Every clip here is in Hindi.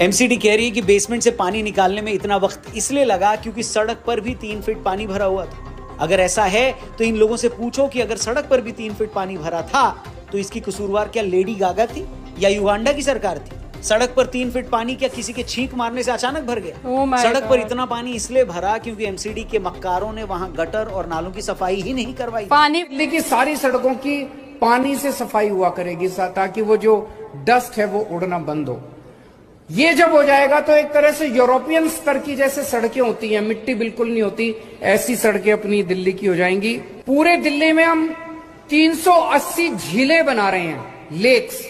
एमसीडी कह रही है कि बेसमेंट से पानी निकालने में इतना वक्त इसलिए लगा क्योंकि सड़क पर भी 3 फीट पानी भरा हुआ था। अगर ऐसा है तो इन लोगों से पूछो कि अगर सड़क पर भी 3 फीट पानी भरा था तो इसकी कसूरवार क्या लेडी गागा थी या युगांडा की सरकार थी? सड़क पर 3 फीट पानी क्या किसी के छींक मारने से अचानक भर गया? सड़क पर इतना पानी इसलिए भरा क्योंकि एमसीडी के मक्कारों ने वहां गटर और नालों की सफाई ही नहीं करवाई। पानी की सारी सड़कों की पानी से सफाई हुआ करेगी ताकि वो जो डस्ट है वो उड़ना बंद हो। ये जब हो जाएगा तो एक तरह से यूरोपियन स्तर की जैसे सड़कें होती हैं, मिट्टी बिल्कुल नहीं होती, ऐसी सड़कें अपनी दिल्ली की हो जाएंगी। पूरे दिल्ली में हम 380 झीलें बना रहे हैं, लेक्स।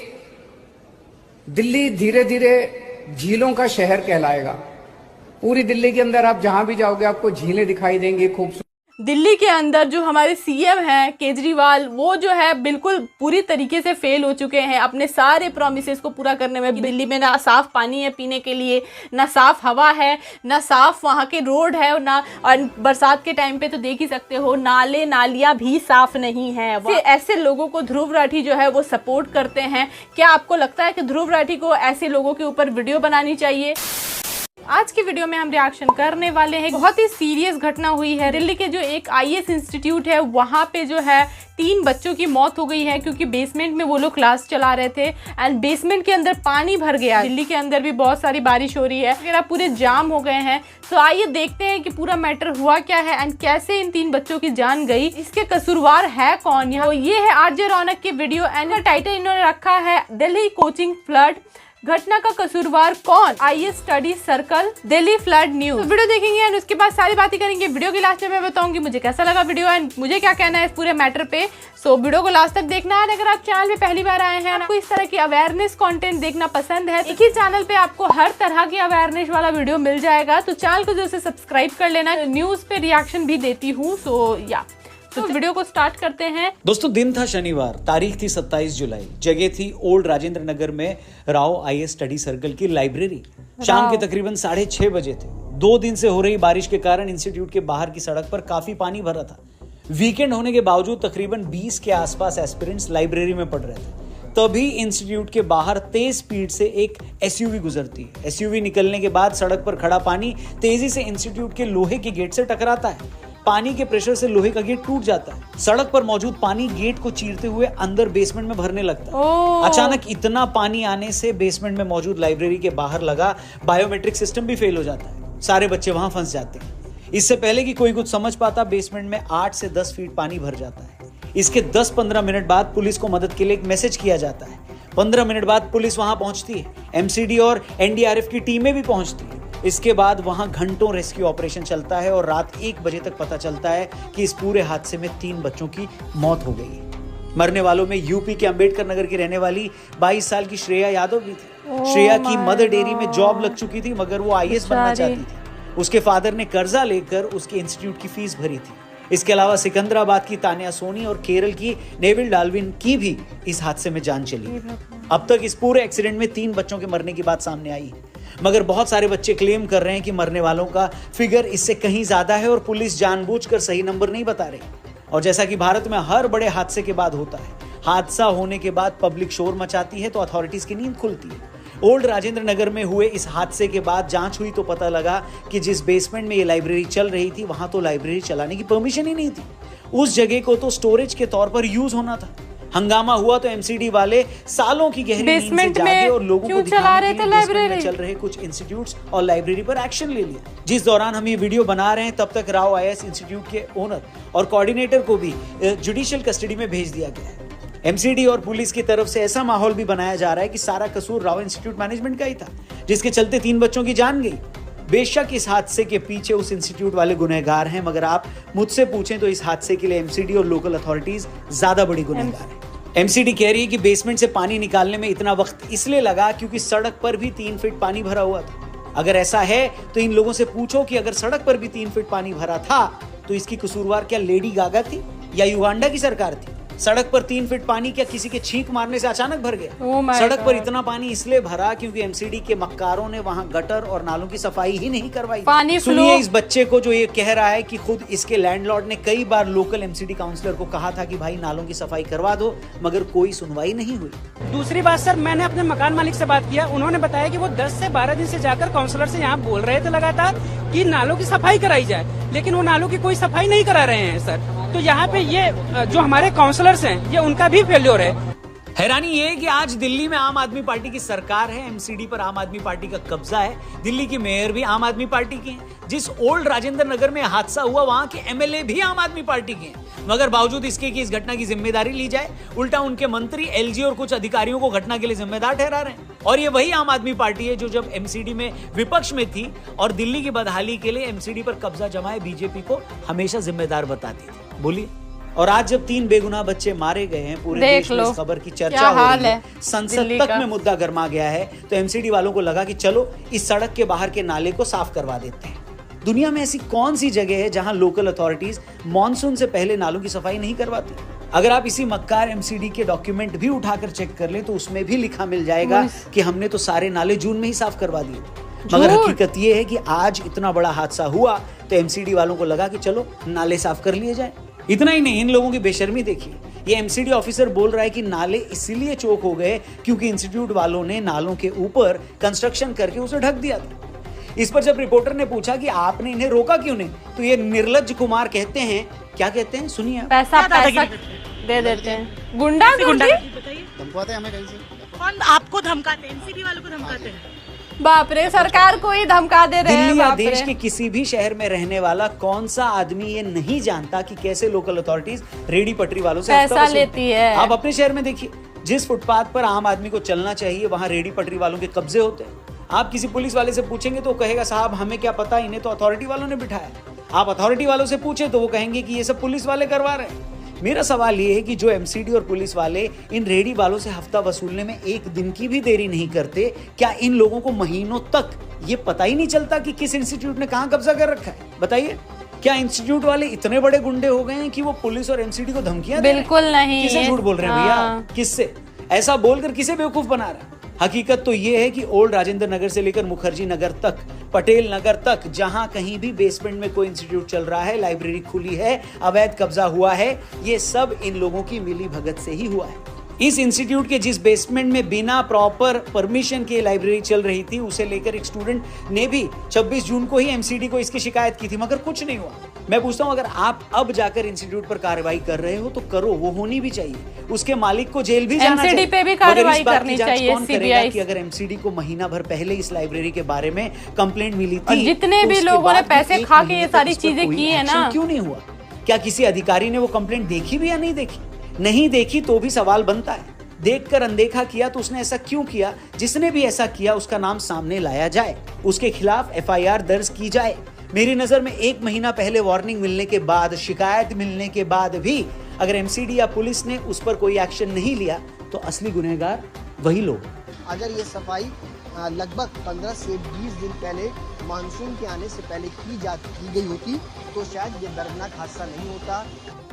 दिल्ली धीरे धीरे झीलों का शहर कहलाएगा। पूरी दिल्ली के अंदर आप जहां भी जाओगे आपको झीलें दिखाई देंगी खूबसूरत। दिल्ली के अंदर जो हमारे सीएम हैं केजरीवाल, वो जो है बिल्कुल पूरी तरीके से फेल हो चुके हैं अपने सारे प्रॉमिसेस को पूरा करने में। दिल्ली में ना साफ पानी है पीने के लिए, ना साफ हवा है, ना साफ वहाँ के रोड है, और ना और बरसात के टाइम पे तो देख ही सकते हो नाले नालियाँ भी साफ नहीं है। ऐसे लोगों को ध्रुव राठी जो है वो सपोर्ट करते हैं। क्या आपको लगता है कि ध्रुव राठी को ऐसे लोगों के ऊपर वीडियो बनानी चाहिए? आज की वीडियो में हम रिएक्शन करने वाले हैं। बहुत ही सीरियस घटना हुई है। दिल्ली के जो एक आईएएस इंस्टीट्यूट है वहाँ पे जो है 3 बच्चों की मौत हो गई है क्योंकि बेसमेंट में वो लोग क्लास चला रहे थे एंड बेसमेंट के अंदर पानी भर गया। दिल्ली के अंदर भी बहुत सारी बारिश हो रही है, वगैरह पूरे जाम हो गए हैं। तो आइए देखते हैं कि पूरा मैटर हुआ क्या है एंड कैसे इन 3 बच्चों की जान गई, इसके कसूरवार है कौन। यहाँ ये है आरजे रौनक की वीडियो एंड टाइटल इन्होंने रखा है दिल्ली कोचिंग फ्लड, घटना का कसूरवार कौन, IAS study circle, Delhi flood news. तो वीडियो देखेंगे एंड उसके बाद सारी बातें करेंगे। वीडियो के लास्ट में मैं बताऊंगी मुझे कैसा लगा वीडियो एंड मुझे क्या कहना है इस पूरे मैटर पे। सो वीडियो को लास्ट तक देखना है। अगर आप चैनल पे पहली बार आए हैं, आपको इस तरह की अवेयरनेस कंटेंट देखना पसंद है, एक ही चैनल पे आपको हर तरह की अवेयरनेस वाला वीडियो मिल जाएगा, तो चैनल को जैसे सब्सक्राइब कर लेना। न्यूज पे रिएक्शन भी देती हूँ। सो या तो वीडियो को स्टार्ट करते हैं। दोस्तों दिन था शनिवार, तारीख थी 27 जुलाई, जगह थी ओल्ड राजेंद्र नगर में राव आईएएस स्टडी सर्कल की लाइब्रेरी। शाम के तकरीबन 6:30 बजे थे। 2 दिन से हो रही बारिश के कारण इंस्टीट्यूट के बाहर की सड़क पर काफी पानी भरा था। वीकेंड होने के बावजूद तकरीबन 20 के आसपास एस्पिरेंट्स लाइब्रेरी में पढ़ रहे थे। तभी इंस्टीट्यूट के बाहर तेज स्पीड से एक एसयूवी गुजरती है। एसयूवी निकलने के बाद सड़क पर खड़ा पानी तेजी से इंस्टीट्यूट के लोहे के गेट से टकराता है। पानी के प्रेशर से लोहे का गेट टूट जाता है। सड़क पर मौजूद पानी गेट को चीरते हुए अंदर बेसमेंट में भरने लगता है। अचानक इतना पानी आने से बेसमेंट में मौजूद लाइब्रेरी के बाहर लगा बायोमेट्रिक सिस्टम भी फेल हो जाता है। सारे बच्चे वहां फंस जाते हैं। इससे पहले कि कोई कुछ समझ पाता, बेसमेंट में 8 से 10 फीट पानी भर जाता है। इसके 10-15 मिनट बाद पुलिस को मदद के लिए एक मैसेज किया जाता है। 15 मिनट बाद पुलिस वहां पहुंचती है। एमसीडी और एनडीआरएफ की टीमें भी पहुंचती है। इसके बाद वहां घंटों रेस्क्यू ऑपरेशन चलता है और रात 1 बजे तक पता चलता है कि इस पूरे हादसे में 3 बच्चों की मौत हो गई है। मरने वालों में यूपी के अंबेडकर नगर की रहने वाली 22 साल की श्रेया यादव भी थी। श्रेया की मदर डेयरी में जॉब लग चुकी थी, मगर वो आईएएस बनना चाहती थी। उसके फादर ने कर्जा लेकर उसके इंस्टीट्यूट की फीस भरी थी। इसके अलावा सिकंदराबाद की तान्या सोनी और केरल की नेविल डाल्विन की भी इस हादसे में जान चली। अब तक इस पूरे एक्सीडेंट में 3 बच्चों के मरने की बात सामने आई है, मगर बहुत सारे बच्चे क्लेम कर रहे हैं कि मरने वालों का फिगर इससे कहीं ज्यादा है और पुलिस जानबूझकर सही नंबर नहीं बता रही। और जैसा कि भारत में हर बड़े हादसे के बाद होता है, हादसा होने के बाद पब्लिक शोर मचाती है तो अथॉरिटीज की नींद खुलती है। ओल्ड राजेंद्र नगर में हुए इस हादसे के बाद जांच हुई तो पता लगा कि जिस बेसमेंट में ये लाइब्रेरी चल रही थी वहां तो लाइब्रेरी चलाने की परमिशन ही नहीं थी। उस जगह को तो स्टोरेज के तौर पर यूज होना था। हंगामा हुआ तो एमसीडी वाले सालों की गहरी नींद से जागे और लोगों को दिखाने के लिए बेसमेंट में चल रहे कुछ इंस्टीट्यूट्स और लाइब्रेरी पर एक्शन ले लिया। जिस दौरान हम ये वीडियो बना रहे हैं तब तक राव आईएएस इंस्टीट्यूट के ओनर और कोऑर्डिनेटर को भी जुडिशियल कस्टडी में भेज दिया गया है। एमसीडी और पुलिस की तरफ से ऐसा माहौल भी बनाया जा रहा है कि सारा कसूर राव इंस्टीट्यूट मैनेजमेंट का ही था, जिसके चलते 3 बच्चों की जान गई। बेशक इस हादसे के पीछे उस इंस्टीट्यूट वाले गुनहगार हैं, मगर आप मुझसे पूछें तो इस हादसे के लिए एमसीडी और लोकल अथॉरिटीज ज्यादा बड़ी गुनहगार हैं। एमसीडी कह रही है कि बेसमेंट से पानी निकालने में इतना वक्त इसलिए लगा क्योंकि सड़क पर भी 3 फीट पानी भरा हुआ था। अगर ऐसा है तो इन लोगों से पूछो कि अगर सड़क पर भी 3 फीट पानी भरा था तो इसकी कसूरवार क्या लेडी गागा थी या युगांडा की सरकार थी? सड़क पर 3 फीट पानी क्या किसी के छींक मारने से अचानक भर गया? Oh my सड़क पर God. इतना पानी इसलिए भरा क्योंकि एमसीडी के मक्कारों ने वहां गटर और नालों की सफाई ही नहीं करवाई। पानी सुनिए फ्लो। इस बच्चे को जो ये कह रहा है कि खुद इसके लैंडलॉर्ड ने कई बार लोकल एमसीडी काउंसलर को कहा था कि भाई नालों की सफाई करवा दो, मगर कोई सुनवाई नहीं हुई। दूसरी बात सर, मैंने अपने मकान मालिक से बात किया, उन्होंने बताया कि वो 10 से 12 दिन से जाकर काउंसलर से यहाँ बोल रहे थे लगातार कि नालों की सफाई कराई जाए, लेकिन वो नालों की कोई सफाई नहीं करा रहे हैं सर। तो यहाँ पे ये जो हमारे काउंसलर्स हैं, ये उनका भी फेल्योर है। हैरानी ये है कि आज दिल्ली में आम आदमी पार्टी की सरकार है, एमसीडी पर आम आदमी पार्टी का कब्जा है, दिल्ली की मेयर भी आम आदमी पार्टी की है, जिस ओल्ड राजेंद्र नगर में हादसा हुआ वहां के एमएलए भी आम आदमी पार्टी के हैं, मगर बावजूद इसके कि इस घटना की जिम्मेदारी ली जाए, उल्टा उनके मंत्री, एलजी और कुछ अधिकारियों को घटना के लिए जिम्मेदार ठहरा रहे हैं। और ये वही आम आदमी पार्टी है जो जब एमसीडी में विपक्ष में थी और दिल्ली की बदहाली के लिए एमसीडी पर कब्जा जमाए बीजेपी को हमेशा जिम्मेदार बताती थी। बोलिए। और आज जब 3 बेगुनाह बच्चे मारे गए हैं, पूरे देश में इस खबर की चर्चा हो रही है, संसद तक में मुद्दा गर्मा गया है, तो एमसीडी वालों को लगा कि चलो इस सड़क के बाहर के नाले को साफ करवा देते हैं। दुनिया में ऐसी कौन सी जगह है जहां लोकल अथॉरिटीज मॉनसून से पहले नालों की सफाई नहीं करवाती? अगर आप इसी मक्कार एमसीडी के डॉक्यूमेंट भी उठाकर चेक कर ले तो उसमें भी लिखा मिल जाएगा कि हमने तो सारे नाले जून में ही साफ करवा दिए। मगर हकीकत ये है कि आज इतना बड़ा हादसा हुआ तो एमसीडी वालों को लगा कि चलो नाले साफ कर लिए जाए। इतना ही नहीं, इन लोगों की बेशर्मी देखिए। ये एमसीडी ऑफिसर बोल रहा है कि नाले इसलिए चौक हो गए क्योंकि इंस्टीट्यूट वालों ने नालों के ऊपर कंस्ट्रक्शन करके उसे ढक दिया था। इस पर जब रिपोर्टर ने पूछा कि आपने इन्हें रोका क्यों नहीं, तो ये निर्लज्ज कुमार कहते हैं, क्या कहते हैं सुनिए। पैसा दे देते हैं, गुंडा धमकाते हैं हमें कहीं से। कौन आपको धमकाते हैं? एमसीडी वालों को धमकाते हैं? बाप रे, सरकार को ही धमका दे रहे हैं। दिल्ली या देश के किसी भी शहर में रहने वाला कौन सा आदमी ये नहीं जानता कि कैसे लोकल अथॉरिटीज रेडी पटरी वालों से पैसा लेती है। आप अपने शहर में देखिए, जिस फुटपाथ पर आम आदमी को चलना चाहिए वहां रेडी पटरी वालों के कब्जे होते हैं। आप किसी पुलिस वाले से पूछेंगे तो कहेगा साहब हमें क्या पता, इन्हें तो अथॉरिटी वालों ने बिठाया। आप अथॉरिटी वालों से पूछे तो वो कहेंगे कि ये सब पुलिस वाले करवा रहे हैं। मेरा सवाल ये है कि जो एमसीडी और पुलिस वाले इन रेडी वालों से हफ्ता वसूलने में एक दिन की भी देरी नहीं करते, क्या इन लोगों को महीनों तक ये पता ही नहीं चलता कि किस इंस्टीट्यूट ने कहां कब्जा कर रखा है? बताइए, क्या इंस्टीट्यूट वाले इतने बड़े गुंडे हो गए हैं कि वो पुलिस और एमसीडी को धमकियां दे रहे हैं? बिल्कुल नहीं। किसे झूठ बोल रहे हैं भैया? किससे? ऐसा बोलकर किसे बेवकूफ बना रहा है? हकीकत तो ये है कि ओल्ड राजेंद्र नगर से लेकर मुखर्जी नगर तक, पटेल नगर तक, जहां कहीं भी बेसमेंट में कोई इंस्टीट्यूट चल रहा है, लाइब्रेरी खुली है, अवैध कब्जा हुआ है, ये सब इन लोगों की मिली भगत से ही हुआ है। इस इंस्टीट्यूट के जिस बेसमेंट में बिना प्रॉपर परमिशन के लाइब्रेरी चल रही थी, उसे लेकर एक स्टूडेंट ने भी 26 जून को ही एमसीडी को इसकी शिकायत की थी, मगर कुछ नहीं हुआ। मैं पूछता हूं, अगर आप अब जाकर इंस्टीट्यूट पर कार्रवाई कर रहे हो तो करो, वो होनी भी चाहिए। उसके मालिक को जेल भी जाना चाहिए। पे भी कार्रवाई करनी चाहिए। कौन करेगा कि अगर एमसीडी को महीना भर पहले इस लाइब्रेरी के बारे में कंप्लेंट मिली थी, जितने भी लोगों ने पैसे खा के ये सारी चीजें की है ना, क्यों नहीं हुआ? क्या किसी अधिकारी ने वो कंप्लेंट देखी भी या नहीं देखी? नहीं देखी तो भी सवाल बनता है। देखकर अनदेखा किया तो उसने ऐसा क्यों किया? जिसने भी ऐसा किया उसका नाम सामने लाया जाए, उसके खिलाफ एफआईआर दर्ज की जाए। मेरी नजर में 1 महीना पहले वार्निंग मिलने के बाद, शिकायत मिलने के बाद भी अगर एमसीडी या पुलिस ने उस पर कोई एक्शन नहीं लिया तो असली गुनहगार वही लोग। अगर ये सफाई लगभग 15 से 20 दिन पहले मानसून के आने से पहले की गई होती तो शायद ये दर्दनाक हादसा नहीं होता।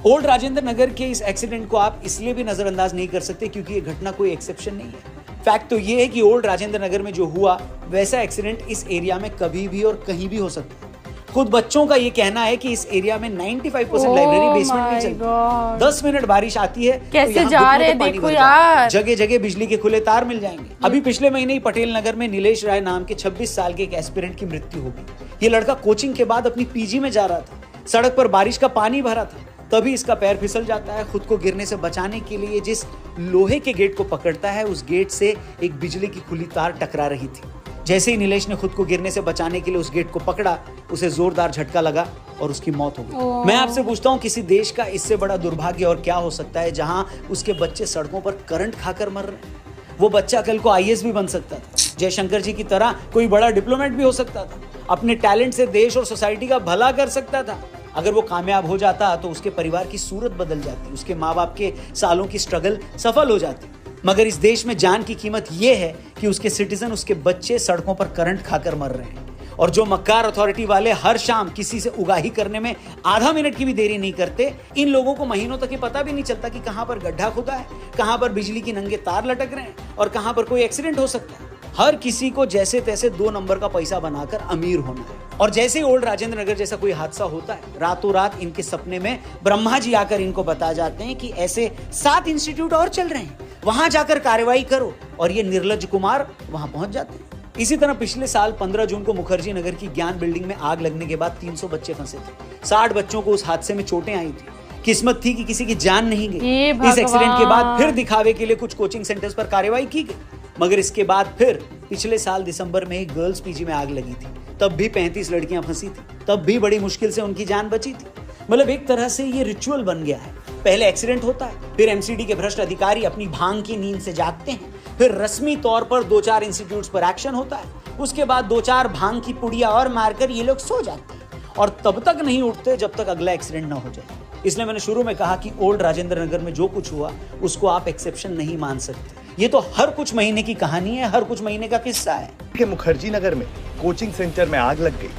ओल्ड राजेंद्र नगर के इस एक्सीडेंट को आप इसलिए भी नजरअंदाज नहीं कर सकते क्योंकि ये घटना कोई एक्सेप्शन नहीं है। फैक्ट तो ये है कि ओल्ड राजेंद्र नगर में जो हुआ वैसा एक्सीडेंट इस एरिया में कभी भी और कहीं भी हो सकता है। खुद बच्चों का ये कहना है कि इस एरिया में 95% लाइब्रेरी बेसमेंट में चलती है। 10 मिनट बारिश आती है कैसे तो जा रहे देखो यार, जगह जगह बिजली के खुले तार मिल जाएंगे। अभी पिछले महीने ही पटेल नगर में नीलेश राय नाम के 26 साल के एक एस्पिरेंट की मृत्यु हो गई। ये लड़का कोचिंग के बाद अपनी पीजी में जा रहा था, सड़क पर बारिश का पानी भरा था, तभी इसका पैर फिसल जाता है। खुद को गिरने से बचाने के लिए जिस लोहे के गेट को पकड़ता है, उस गेट से एक बिजली की खुली तार टकरा रही थी। जैसे ही नीलेश ने खुद को गिरने से बचाने के लिए उस गेट को पकड़ा, उसे जोरदार झटका लगा और उसकी मौत हो गई। मैं आपसे पूछता हूँ, किसी देश का इससे बड़ा दुर्भाग्य और क्या हो सकता है जहां उसके बच्चे सड़कों पर करंट खाकर मर रहे हैं? वो बच्चा कल को आईएएस भी बन सकता था, जयशंकर जी की तरह कोई बड़ा डिप्लोमेट भी हो सकता था, अपने टैलेंट से देश और सोसाइटी का भला कर सकता था। अगर वो कामयाब हो जाता तो उसके परिवार की सूरत बदल जाती, उसके माँ बाप के सालों की स्ट्रगल सफल हो जाती। मगर इस देश में जान की कीमत ये है कि उसके सिटीजन, उसके बच्चे सड़कों पर करंट खाकर मर रहे हैं। और जो मक्कार अथॉरिटी वाले हर शाम किसी से उगाही करने में आधा मिनट की भी देरी नहीं करते, इन लोगों को महीनों तक ये पता भी नहीं चलता कि कहां पर गड्ढा खुदा है, कहां पर बिजली की नंगे तार लटक रहे हैं और कहां पर कोई एक्सीडेंट हो सकता है। हर किसी को जैसे तैसे 2 नंबर का पैसा बनाकर अमीर होना है। और जैसे ही ओल्ड राजेंद्र नगर जैसा कोई हादसा होता है, रातों रात इनके सपने में ब्रह्मा जी आकर इनको बता जाते हैं कि ऐसे 7 इंस्टीट्यूट और चल रहे हैं, वहां जाकर कार्रवाई करो, और ये निर्लज्ज कुमार वहां पहुंच जाते हैं। इसी तरह पिछले साल 15 जून को मुखर्जी नगर की ज्ञान बिल्डिंग में आग लगने के बाद 300 बच्चे फंसे थे। 60 बच्चों को उस हादसे में चोटें आई थी। किस्मत थी कि किसी की जान नहीं गई। इस एक्सीडेंट के बाद फिर दिखावे के लिए कुछ कोचिंग सेंटर्स पर कार्रवाई की गई, मगर इसके बाद फिर पिछले साल दिसंबर में एक गर्ल्स पीजी में आग लगी थी। तब भी 35 लड़कियां फंसी थी, तब भी बड़ी मुश्किल से उनकी जान बची थी। मतलब एक तरह से ये रिचुअल बन गया है। पहले एक्सीडेंट होता है, फिर एमसीडी के भ्रष्ट अधिकारी अपनी भांग की नींद से जागते हैं, फिर रस्मी तौर पर 2-4 इंस्टीट्यूट्स पर एक्शन होता है, उसके बाद 2-4 भांग की पुड़िया और मारकर ये लोग सो जाते हैं और तब तक नहीं उठते जब तक अगला एक्सीडेंट ना हो जाए। इसलिए मैंने शुरू में कहा कि ओल्ड राजेंद्र नगर में जो कुछ हुआ उसको आप एक्सेप्शन नहीं मान सकते। ये तो हर कुछ महीने की कहानी है, हर कुछ महीने का किस्सा है। कि मुखर्जी नगर में कोचिंग सेंटर में आग लग गई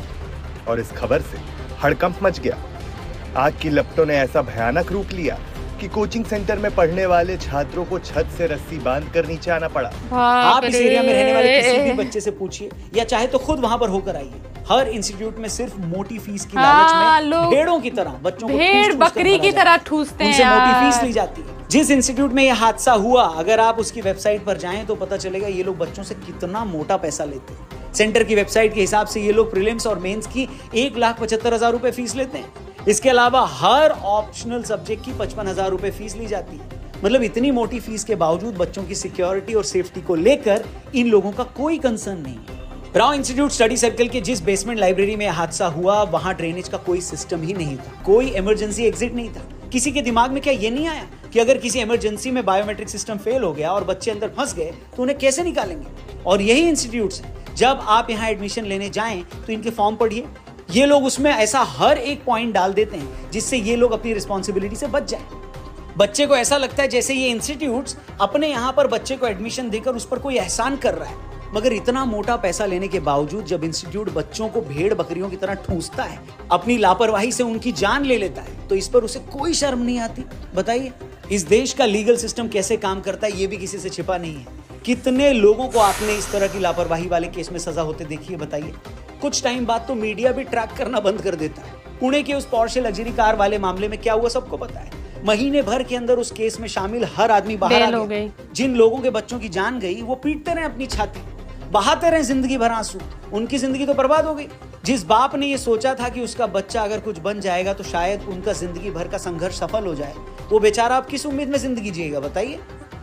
और इस खबर से हड़कंप मच गया। आग की लपटों ने ऐसा भयानक रूप लिया कि कोचिंग सेंटर में पढ़ने वाले छात्रों को छत से रस्सी बांधकर नीचे आना पड़ा। आप इस एरिया में रहने वाले किसी भी बच्चे से पूछिए, या चाहे तो खुद वहां पर होकर आइए। हर इंस्टीट्यूट में सिर्फ मोटी फीस की लालच में भेड़ों की तरह बच्चों को भेड़ बकरी की तरह ठूसते हैं, उनसे मोटी फीस ली जाती है। जिस इंस्टीट्यूट में यह हादसा हुआ, अगर आप उसकी वेबसाइट पर जाएं तो पता चलेगा ये लोग बच्चों से कितना मोटा पैसा लेते हैं। सेंटर की वेबसाइट के हिसाब से ये लोग प्रीलिम्स और मेंस की 1,75,000 रुपए फीस लेते हैं। इसके अलावा हर ऑप्शनल सब्जेक्ट की 55,000 रुपए फीस ली जाती है। मतलब इतनी मोटी फीस के बावजूद बच्चों की सिक्योरिटी और सेफ्टी को लेकर इन लोगों का कोई कंसर्न नहीं है। राव इंस्टीट्यूट स्टडी सर्कल के जिस बेसमेंट लाइब्रेरी में हादसा हुआ, वहां ड्रेनेज का कोई सिस्टम ही नहीं था, कोई इमरजेंसी एग्जिट नहीं था। किसी के दिमाग में क्या ये नहीं आया कि अगर किसी इमरजेंसी में बायोमेट्रिक सिस्टम फेल हो गया और बच्चे अंदर फंस गए तो उन्हें कैसे निकालेंगे? और यही इंस्टीट्यूट्स हैं, जब आप यहाँ एडमिशन लेने जाएं तो इनके फॉर्म पढ़िए। ये लोग उसमें ऐसा हर एक पॉइंट डाल देते हैं जिससे ये लोग अपनी रिस्पॉन्सिबिलिटी से बच जाएं। बच्चे को ऐसा लगता है जैसे ये इंस्टीट्यूट्स अपने यहाँ पर बच्चे को एडमिशन देकर उस पर कोई एहसान कर रहा है। मगर इतना मोटा पैसा लेने के बावजूद जब इंस्टीट्यूट बच्चों को भेड़ बकरियों की तरह ठूंसता है, अपनी लापरवाही से उनकी जान ले लेता है, तो इस पर उसे कोई शर्म नहीं आती। बताइए, इस देश का लीगल सिस्टम कैसे काम करता है ये भी किसी से छिपा नहीं है। कितने लोगों को आपने इस तरह की लापरवाही वाले केस में सजा होते देखी है, बताइए। कुछ टाइम बाद तो मीडिया भी ट्रैक करना बंद कर देता है। पुणे के उस पोर्शे लग्जरी कार वाले मामले में क्या हुआ सबको पता है। महीने भर के अंदर उस केस में शामिल हर आदमी बाहर आ गया। जिन लोगों के बच्चों की जान गई वो पीटते रहे अपनी छाती, बहाते रहे जिंदगी भर आंसू, उनकी जिंदगी तो बर्बाद हो गई। जिस बाप ने ये सोचा था कि उसका बच्चा अगर कुछ बन जाएगा तो शायद उनका जिंदगी भर का संघर्ष सफल हो जाए, वो बेचारा अब किस उम्मीद में जिंदगी जिएगा बताइए।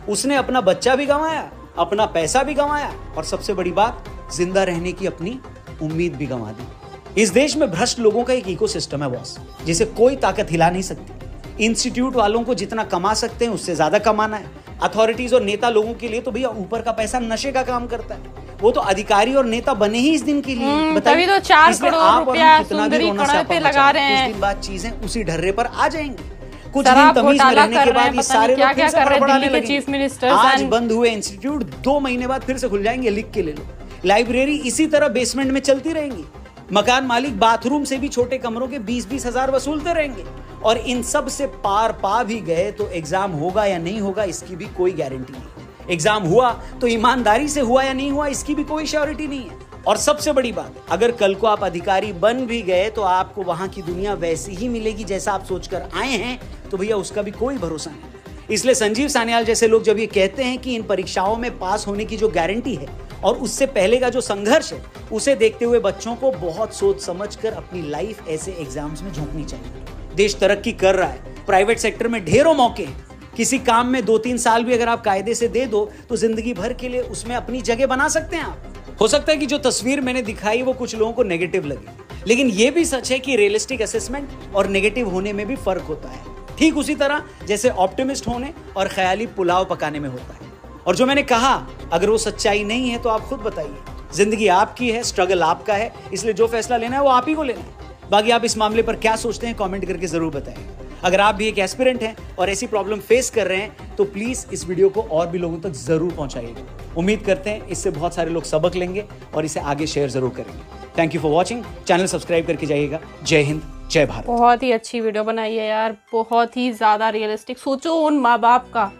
उसने अपना बच्चा भी गंवाया, अपना पैसा भी गंवाया और सबसे बड़ी बात, जिंदा रहने की अपनी उम्मीद भी गंवा दी। इस देश में भ्रष्ट लोगों का एक इकोसिस्टम है बॉस, जिसे कोई ताकत हिला नहीं सकती। इंस्टीट्यूट वालों को जितना कमा सकते हैं उससे ज्यादा कमाना है। अथॉरिटीज और नेता लोगों के लिए तो भैया ऊपर का पैसा नशे का काम करता है। वो तो अधिकारी और नेता बने ही इस दिन के लिए। तभी तो 4 करोड़ रुपया सुंदरी कणों पे लगा रहे हैं। कुछ दिन बाद चीजें उसी ढर्रे पर आ जाएंगी। कुछ दिन तमीज में रहने के बाद ये सारे लोग फिर से बड़बड़ाने लगेंगे। आज बंद हुए इंस्टीट्यूट 2 महीने बाद फिर से खुल जाएंगे, लिख के ले लो। लाइब्रेरी इसी तरह बेसमेंट में चलती रहेंगी। मकान मालिक बाथरूम से भी छोटे कमरों के 20-20 हजार वसूलते रहेंगे। और इन सब से पार पा भी गए तो एग्जाम होगा या नहीं होगा इसकी भी कोई गारंटी नहीं। एग्जाम हुआ तो ईमानदारी से हुआ या नहीं हुआ इसकी भी कोई श्योरिटी नहीं है। और सबसे बड़ी बात, अगर कल को आप अधिकारी बन भी गए तो आपको वहां की दुनिया वैसी ही मिलेगी जैसा आप सोचकर आए हैं, तो भैया उसका भी कोई भरोसा नहीं। इसलिए संजीव सान्याल जैसे लोग जब ये कहते हैं कि इन परीक्षाओं में पास होने की जो गारंटी है और उससे पहले का जो संघर्ष है, उसे देखते हुए बच्चों को बहुत सोच समझकर अपनी लाइफ ऐसे एग्जाम्स में झोंकनी चाहिए। देश तरक्की कर रहा है, प्राइवेट सेक्टर में ढेरों मौके हैं। किसी काम में 2-3 साल भी अगर आप कायदे से दे दो तो जिंदगी भर के लिए उसमें अपनी जगह बना सकते हैं आप। हो सकता है कि जो तस्वीर मैंने दिखाई वो कुछ लोगों को नेगेटिव लगे, लेकिन ये भी सच है कि रियलिस्टिक असेसमेंट और नेगेटिव होने में भी फर्क होता है। ठीक उसी तरह जैसे ऑप्टिमिस्ट होने और ख्याली पुलाव पकाने में होता है। और जो मैंने कहा, अगर वो सच्चाई नहीं है तो आप खुद बताइए। जिंदगी आपकी है, स्ट्रगल आपका है, इसलिए जो फैसला लेना है वो आप ही को लेना है। बाकी आप इस मामले पर क्या सोचते हैं कमेंट करके जरूर बताएं। अगर आप भी एक एस्पिरेंट हैं और ऐसी प्रॉब्लम फेस कर रहे हैं तो प्लीज इस वीडियो को और भी लोगों तक जरूर पहुंचाइएगा। उम्मीद करते हैं इससे बहुत सारे लोग सबक लेंगे और इसे आगे शेयर जरूर करेंगे। Thank you for watching. Channel subscribe करके जाइएगा। जय हिंद, जय भारत। बहुत ही अच्छी वीडियो बनाई है यार, बहुत ही ज़्यादा रियलिस्टिक। सोचो उन माँ बाप का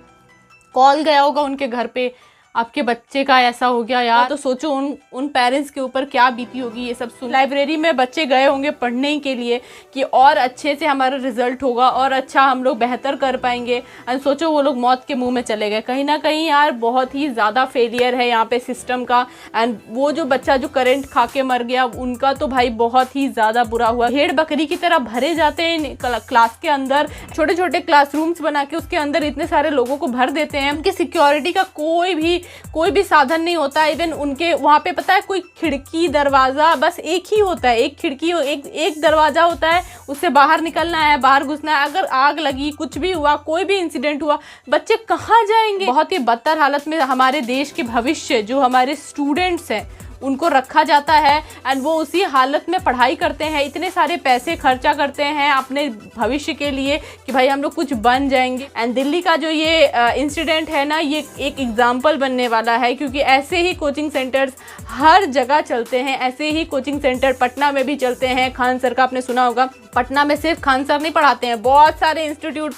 कॉल गया होगा उनके घर पे, आपके बच्चे का ऐसा हो गया यार, तो सोचो उन पेरेंट्स के ऊपर क्या बीती होगी ये सब सुन। लाइब्रेरी में बच्चे गए होंगे पढ़ने के लिए कि और अच्छे से हमारा रिजल्ट होगा और अच्छा हम लोग बेहतर कर पाएंगे, एंड सोचो वो लोग मौत के मुंह में चले गए। कहीं ना कहीं यार बहुत ही ज़्यादा फेलियर है यहाँ पे सिस्टम का। एंड वो जो बच्चा जो करंट खा के मर गया उनका तो भाई बहुत ही ज़्यादा बुरा हुआ। भेड़ बकरी की तरह भरे जाते हैं क्लास के अंदर, छोटे छोटे क्लासरूम्स बना के उसके अंदर इतने सारे लोगों को भर देते हैं। उनकी सिक्योरिटी का कोई भी साधन नहीं होता। इवन उनके वहाँ पे पता है कोई खिड़की दरवाज़ा बस एक ही होता है, एक खिड़की एक दरवाज़ा होता है, उससे बाहर निकलना है, बाहर घुसना है। अगर आग लगी, कुछ भी हुआ, कोई भी इंसिडेंट हुआ, बच्चे कहाँ जाएंगे? बहुत ही बदतर हालत में हमारे देश के भविष्य जो हमारे स्टूडेंट्स हैं उनको रखा जाता है एंड वो उसी हालत में पढ़ाई करते हैं, इतने सारे पैसे खर्चा करते हैं अपने भविष्य के लिए कि भाई हम लोग कुछ बन जाएंगे। एंड दिल्ली का जो ये इंसिडेंट है ना, ये एक एग्जाम्पल बनने वाला है, क्योंकि ऐसे ही कोचिंग सेंटर्स हर जगह चलते हैं। ऐसे ही कोचिंग सेंटर पटना में भी चलते हैं। खान सर का आपने सुना होगा, पटना में सिर्फ खान सर नहीं पढ़ाते हैं, बहुत सारे इंस्टीट्यूट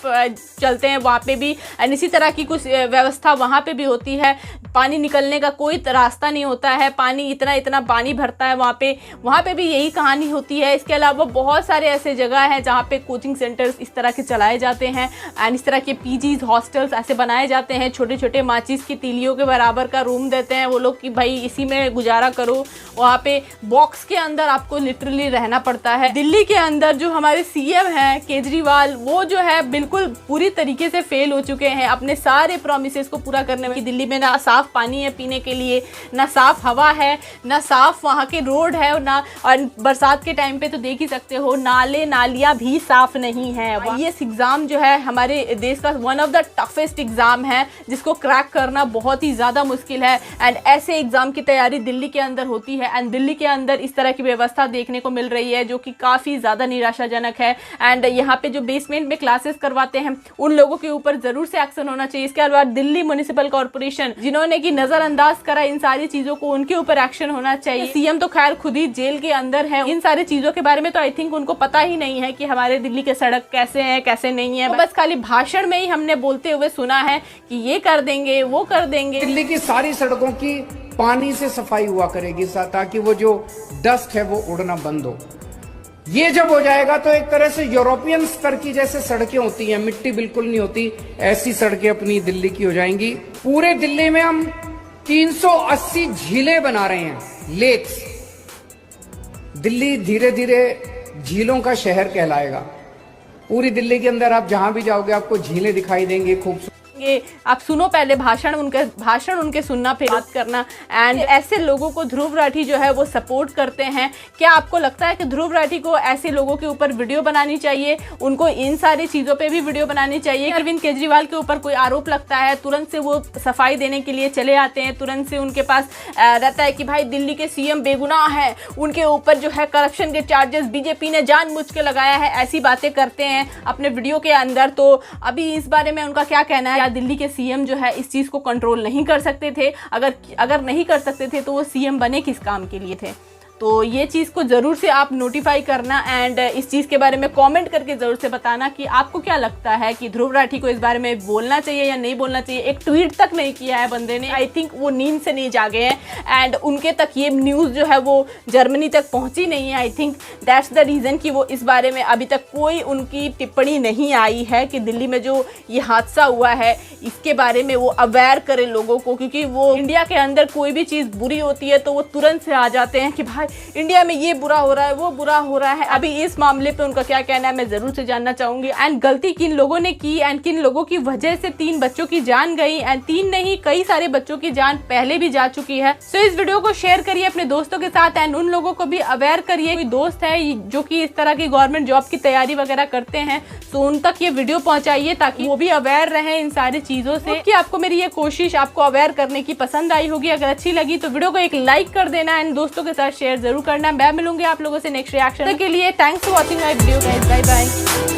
चलते हैं वहाँ पे भी, एंड इसी तरह की कुछ व्यवस्था वहाँ पे भी होती है। पानी निकलने का कोई रास्ता नहीं होता है, पानी इतना पानी भरता है वहाँ पे भी यही कहानी होती है। इसके अलावा बहुत सारे ऐसे जगह हैं जहाँ पे कोचिंग सेंटर्स इस तरह के चलाए जाते हैं एंड इस तरह के पीजीज हॉस्टल्स ऐसे बनाए जाते हैं। छोटे छोटे माचिस की तीलियों के बराबर का रूम देते हैं वो लोग कि भाई इसी में गुजारा करो। वहाँ पे बॉक्स के अंदर आपको लिटरली रहना पड़ता है। दिल्ली के अंदर जो हमारे सीएम हैं केजरीवाल, वो जो है बिल्कुल पूरी तरीके से फेल हो चुके हैं अपने सारे प्रॉमिसेस को पूरा करने में। दिल्ली में ना साफ पानी है पीने के लिए, ना साफ हवा है, ना साफ वहाँ के रोड है, ना और बरसात के टाइम पे तो देख ही सकते हो नाले नालियाँ भी साफ नहीं है। ये एग्ज़ाम जो है हमारे देश का one of the toughest exam है जिसको क्रैक करना बहुत ही ज़्यादा मुश्किल है। एंड ऐसे एग्ज़ाम की तैयारी दिल्ली के अंदर होती है एंड दिल्ली के अंदर इस तरह की व्यवस्था देखने को मिल रही है जो कि काफ़ी ज़्यादा निराशाजनक है। एंड यहाँ पे जो बेसमेंट में क्लासेस करवाते हैं उन लोगों के ऊपर ज़रूर से एक्शन होना चाहिए। इसके अलावा दिल्ली म्युनिसिपल कॉर्पोरेशन जिन्होंने की नज़रअंदाज करा इन सारी चीज़ों को, उनके ऊपर एक्शन होना चाहिए। सीएम तो खैर खुद ही जेल के अंदर है, इन सारी चीजों के बारे में तो आई थिंक उनको पता ही नहीं है कि हमारे दिल्ली के सड़क कैसे हैं कैसे नहीं है। तो बस खाली भाषण में ही हमने बोलते हुए सुना है कि ये कर देंगे वो कर देंगे। दिल्ली की सारी सड़कों की पानी से सफाई हुआ करेगी ताकि वो जो डस्ट है वो उड़ना बंद हो। ये जब हो जाएगा तो एक तरह से यूरोपियन स्तर की जैसे सड़कें होती हैं, मिट्टी बिल्कुल नहीं होती, ऐसी सड़कें अपनी दिल्ली की हो जाएंगी। पूरे दिल्ली में हम 380 झीलें बना रहे हैं, लेक्स। दिल्ली धीरे धीरे झीलों का शहर कहलाएगा। पूरी दिल्ली के अंदर आप जहां भी जाओगे आपको झीलें दिखाई देंगी खूबसूरत। आप सुनो पहले भाषण उनके सुनना, फिर बात करना। एंड ऐसे लोगों को ध्रुव राठी जो है वो सपोर्ट करते हैं। क्या आपको लगता है कि ध्रुव राठी को ऐसे लोगों के ऊपर वीडियो बनानी चाहिए, उनको इन सारी चीज़ों पे भी वीडियो बनानी चाहिए? अरविंद केजरीवाल के ऊपर कोई आरोप लगता है तुरंत से वो सफाई देने के लिए चले आते हैं, तुरंत से उनके पास रहता है कि भाई दिल्ली के सीएम बेगुनाह है, उनके ऊपर जो है करप्शन के चार्जेस बीजेपी ने जानबूझ के लगाया है, ऐसी बातें करते हैं अपने वीडियो के अंदर। तो अभी इस बारे में उनका क्या कहना है? दिल्ली के सीएम जो है इस चीज़ को कंट्रोल नहीं कर सकते थे? अगर नहीं कर सकते थे तो वो सीएम बने किस काम के लिए थे? तो ये चीज़ को ज़रूर से आप नोटिफाई करना एंड इस चीज़ के बारे में कमेंट करके ज़रूर से बताना कि आपको क्या लगता है कि ध्रुव राठी को इस बारे में बोलना चाहिए या नहीं बोलना चाहिए। एक ट्वीट तक नहीं किया है बंदे ने, आई थिंक वो नींद से नहीं जागे हैं एंड उनके तक ये न्यूज़ जो है वो जर्मनी तक पहुंची नहीं है। I think that's the reason कि वो इस बारे में अभी तक कोई उनकी टिप्पणी नहीं आई है कि दिल्ली में जो ये हादसा हुआ है इसके बारे में वो अवेयर करें लोगों को, क्योंकि वो इंडिया के अंदर कोई भी चीज़ बुरी होती है तो वो तुरंत से आ जाते हैं कि भाई इंडिया में ये बुरा हो रहा है वो बुरा हो रहा है। अभी इस मामले पे उनका क्या कहना है मैं जरूर से जानना चाहूंगी। एंड गलती किन लोगों ने की एंड किन लोगों की वजह से 3 बच्चों की जान गई एंड 3 नहीं कई सारे बच्चों की जान पहले भी जा चुकी है। सो इस वीडियो को शेयर करिए अपने दोस्तों के साथ एंड उन लोगों को भी अवेयर करिए। कोई दोस्त है जो कि इस तरह की गवर्नमेंट जॉब की तैयारी वगैरह करते हैं तो उन तक ये वीडियो पहुंचाइए ताकि वो भी अवेयर रहे इन सारी चीजों से। कि आपको मेरी ये कोशिश आपको अवेयर करने की पसंद आई होगी, अगर अच्छी लगी तो वीडियो को एक लाइक कर देना एंड दोस्तों के साथ शेयर जरूर करना। मैं मिलूंगी आप लोगों से नेक्स्ट रिएक्शन के लिए। Thanks for watching my video guys, bye bye.